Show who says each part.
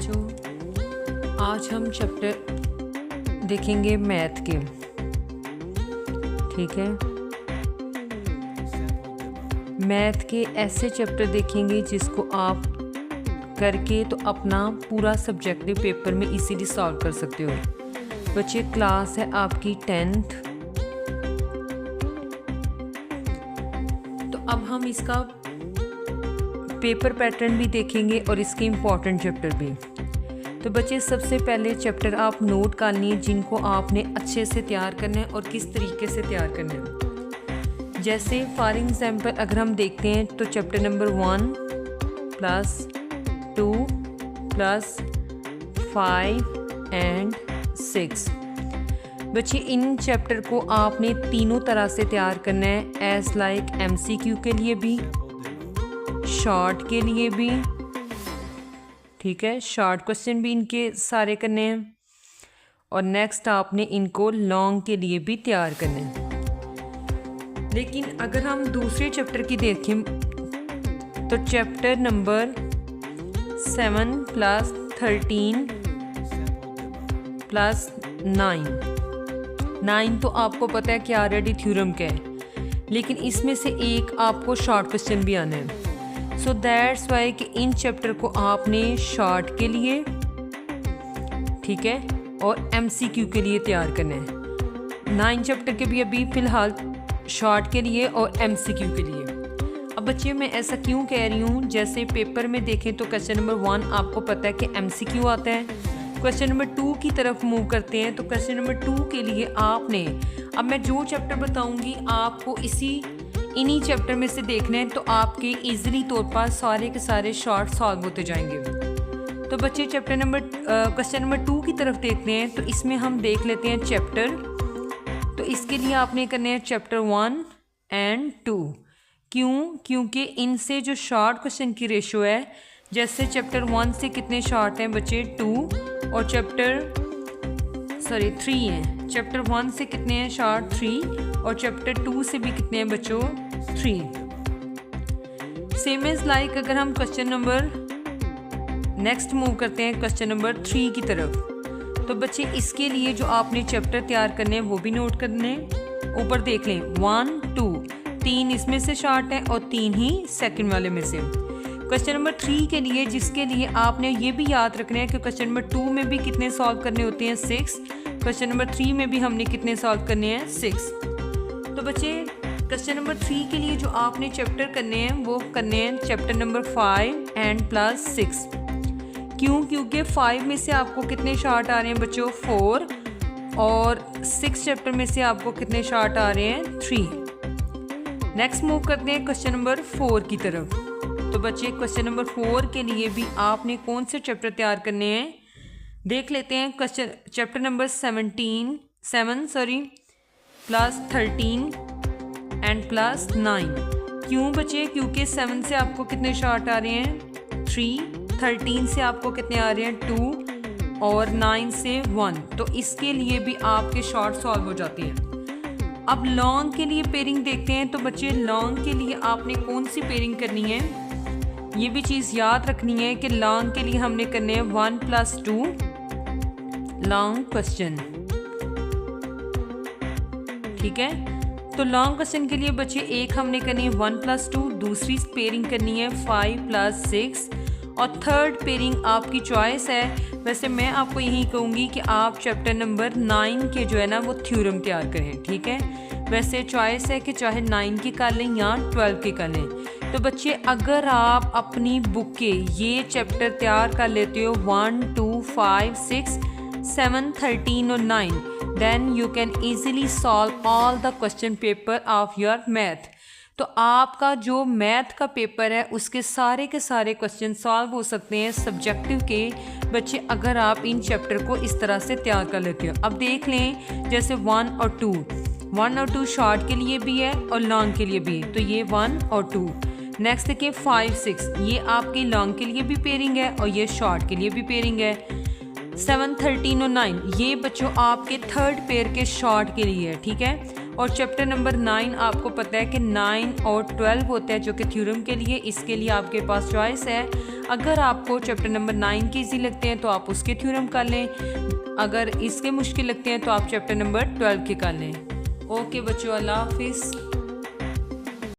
Speaker 1: बच्चों, आज हम चैप्टर देखेंगे मैथ के। ठीक है, मैथ के ऐसे चैप्टर देखेंगे जिसको आप करके तो अपना पूरा सब्जेक्टिव पेपर में इजीली सॉल्व कर सकते हो। बच्चे, क्लास है आपकी 10th। तो अब हम इसका पेपर पैटर्न भी देखेंगे और इसके इम्पॉर्टेंट चैप्टर भी। तो बच्चे, सबसे पहले चैप्टर आप नोट कर लिए जिनको आपने अच्छे से तैयार करना है और किस तरीके से तैयार करना है। जैसे फॉर एग्जांपल अगर हम देखते हैं तो चैप्टर नंबर 1 + 2 + 5 एंड 6। बच्चे, इन चैप्टर को आपने तीनों तरह से तैयार करना है, एज लाइक MCQ के लिए भी, शॉर्ट के लिए भी। ठीक है, शॉर्ट क्वेश्चन भी इनके सारे करने हैं और नेक्स्ट आपने इनको लॉन्ग के लिए भी तैयार करने हैं। लेकिन अगर हम दूसरे चैप्टर की देखें तो चैप्टर नंबर 7 + 13 + 9 तो आपको पता है कि ऑलरेडी थ्योरम का है, लेकिन इसमें से एक आपको शॉर्ट क्वेश्चन भी आना है। सो दैट्स वाई कि इन चैप्टर को आपने शॉर्ट के लिए, ठीक है, और MCQ के लिए तैयार करना है। 9 चैप्टर के भी अभी फ़िलहाल शॉर्ट के लिए और MCQ के लिए। अब बच्चे, मैं ऐसा क्यों कह रही हूँ, जैसे पेपर में देखें तो क्वेश्चन नंबर 1 आपको पता है कि MCQ आता है। क्वेश्चन नंबर 2 की तरफ मूव करते हैं तो क्वेश्चन नंबर 2 के लिए आपने, अब मैं जो चैप्टर बताऊँगी आपको इन्हीं चैप्टर में से देखना है, तो आपके इजीली तौर पर सारे के सारे शॉर्ट सॉल्व होते जाएंगे। तो बच्चे, क्वेश्चन नंबर 2 की तरफ देखते हैं तो इसमें हम देख लेते हैं चैप्टर। तो इसके लिए आपने करने हैं चैप्टर 1 एंड 2। क्योंकि इनसे जो शॉर्ट क्वेश्चन की रेशो है, जैसे चैप्टर 1 से कितने शॉर्ट हैं बच्चे, 2, और 3 हैं। चैप्टर 1 से कितने हैं शॉर्ट, 3, और चैप्टर 2 से भी कितने हैं बच्चों, 3। सेम एज लाइक अगर हम क्वेश्चन नंबर नेक्स्ट मूव करते हैं क्वेश्चन नंबर 3 की तरफ, तो बच्चे इसके लिए जो आपने चैप्टर तैयार करने हैं वो भी नोट करने हैं। ऊपर देख लें 1, 2, 3 इसमें से शॉर्ट है और 3 ही सेकंड वाले में से। क्वेश्चन नंबर 3 के लिए, जिसके लिए आपने ये भी याद रखना है कि क्वेश्चन नंबर 2 में भी कितने सॉल्व करने होते हैं, 6। क्वेश्चन नंबर 3 में भी हमने कितने सॉल्व करने हैं, 6। तो बच्चे, क्वेश्चन नंबर 3 के लिए जो आपने चैप्टर करने हैं वो करने हैं चैप्टर नंबर 5 एंड +6। क्योंकि 5 में से आपको कितने शॉर्ट आ रहे हैं बच्चों, 4, और 6 चैप्टर में से आपको कितने शॉर्ट आ रहे हैं, 3। नेक्स्ट मूव करते हैं क्वेश्चन नंबर 4 की तरफ। तो बच्चे, क्वेश्चन नंबर 4 के लिए भी आपने कौन से चैप्टर तैयार करने हैं देख लेते हैं। Chapter number 7 + 13 and +9। क्यों बच्चे, क्योंकि 7 से आपको कितने शॉर्ट आ रहे हैं, 3, 13 से आपको कितने आ रहे हैं, 2, और 9 से 1। तो इसके लिए भी आपके शॉर्ट सॉल्व हो जाते हैं। अब लॉन्ग के लिए पेयरिंग देखते हैं। तो बच्चे, लॉन्ग के लिए आपने कौन सी पेयरिंग करनी है, ये भी चीज़ याद रखनी है कि लॉन्ग के लिए हमने करने हैं 1 + 2 लॉन्ग क्वेश्चन। ठीक है, तो लॉन्ग क्वेश्चन के लिए बच्चे एक हमने करनी है 1 + 2, दूसरी पेयरिंग करनी है 5 + 6, और थर्ड पेयरिंग आपकी चॉइस है। वैसे मैं आपको यही कहूँगी कि आप चैप्टर नंबर 9 के जो है ना वो थ्योरम तैयार करें। ठीक है, वैसे चॉइस है कि चाहे 9 की कर लें या 12 की कर लें। तो बच्चे, अगर आप अपनी बुक के ये चैप्टर तैयार कर लेते हो 1, 2, 5, 6, 7, 13 और 9, then you can easily solve all the question paper of your math. तो आपका जो मैथ का पेपर है उसके सारे के सारे क्वेश्चन सॉल्व हो सकते हैं सब्जेक्टिव के बच्चे, अगर आप इन चैप्टर को इस तरह से तैयार कर लेते हो। अब देख लें, जैसे 1 और 2 शॉर्ट के लिए भी है और लॉन्ग के लिए भी है, तो ये 1 और 2। नेक्स्ट देखिए 5, 6, ये आपकी लॉन्ग के लिए भी पेयरिंग है और ये शॉर्ट के लिए भी पेयरिंग है। 7, 13 और 9 ये बच्चों आपके थर्ड पेयर के शॉर्ट के लिए है। ठीक है, और चैप्टर नंबर 9 आपको पता है कि 9 और 12 होता है जो कि थ्योरम के लिए। इसके लिए आपके पास चॉइस है, अगर आपको चैप्टर नंबर 9 के ईजी लगते हैं तो आप उसके थ्योरम कर लें, अगर इसके मुश्किल लगते हैं तो आप चैप्टर नंबर 12 के कर लें। ओके बच्चों, अल्लाह हाफिज़।